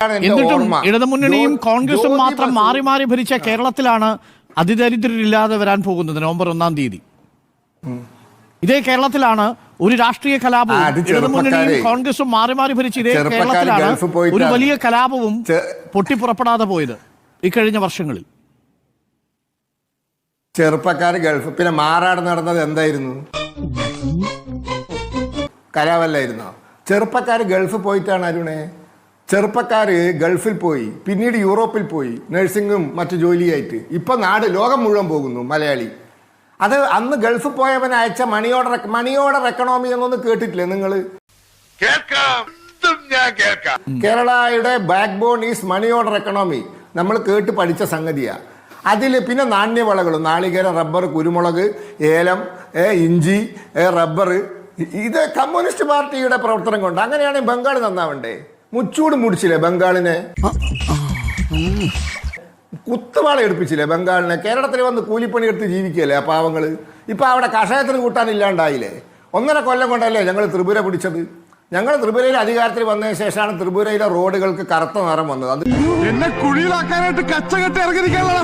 എന്നിട്ടും ഇടതുമുന്നണിയും കോൺഗ്രസും മാത്രം മാറി മാറി ഭരിച്ച കേരളത്തിലാണ് അതിദരിദ്രരില്ലാതെ വരാൻ പോകുന്നത് നവംബർ 1-ാം തീയതി. ഇതേ കേരളത്തിലാണ് ഒരു രാഷ്ട്രീയ കലാപവും ഇടതുമുന്നണിയും കോൺഗ്രസും മാറി മാറി ഭരിച്ച ഇതേ കേരളത്തിലാണ് ഒരു വലിയ കലാപവും പൊട്ടിപ്പുറപ്പെടാതെ പോയത് ഇക്കഴിഞ്ഞ വർഷങ്ങളിൽ. ചെറുപ്പക്കാർ ഗൾഫ്, പിന്നെ മാറാട് നടന്നത് എന്തായിരുന്നു? കലാപല്ലായിരുന്നോ? ചെറുപ്പക്കാർ ഗൾഫ് പോയിട്ടാണ് അരുണേ. ചെറുപ്പക്കാർ ഗൾഫിൽ പോയി, പിന്നീട് യൂറോപ്പിൽ പോയി നഴ്സിംഗും മറ്റു ജോലിയായിട്ട്. ഇപ്പം ലോകം മുഴുവൻ പോകുന്നു മലയാളി. അത് അന്ന് ഗൾഫിൽ പോയവൻ അയച്ച മണി ഓർഡർ എക്കണോമി എന്നൊന്നും കേട്ടിട്ടില്ലേ നിങ്ങൾ? കേരളയുടെ backbone is money order economy. നമ്മൾ കേട്ട് പഠിച്ച സംഗതിയാ. അതിൽ പിന്നെ നാണ്യവിളകളും നാളികേരം, റബ്ബർ, കുരുമുളക്, ഏലം, ഇഞ്ചി, റബ്ബർ, ഇത് കമ്മ്യൂണിസ്റ്റ് പാർട്ടിയുടെ പ്രവർത്തനം കൊണ്ട്. അങ്ങനെയാണെങ്കിൽ ബംഗാൾ നന്നാവണ്ടേ? മുച്ചൂട് മുടിച്ചില്ലേ ബംഗാളിനെ? കുത്തുവാള എടുപ്പിച്ചില്ലേ ബംഗാളിനെ? കേരളത്തിൽ വന്ന് കൂലിപ്പണി എടുത്ത് ജീവിക്കല്ലേ ആ പാവങ്ങള്? ഇപ്പൊ അവിടെ കഷായത്തിന് കൂട്ടാനില്ലാണ്ടായില്ലേ? 1.5 കൊല്ലം കൊണ്ടല്ലേ ഞങ്ങൾ ത്രിപുര പിടിച്ചത്. ഞങ്ങൾ ത്രിപുരയിൽ അധികാരത്തിൽ വന്നതിന് ശേഷമാണ് ത്രിപുരയിലെ റോഡുകൾക്ക് കറുത്ത നിറം വന്നത്. അത് എന്നെ കുഴിയിലാക്കാനായിട്ട് കച്ചകെട്ട് ഇറങ്ങിയിരിക്കാനുള്ള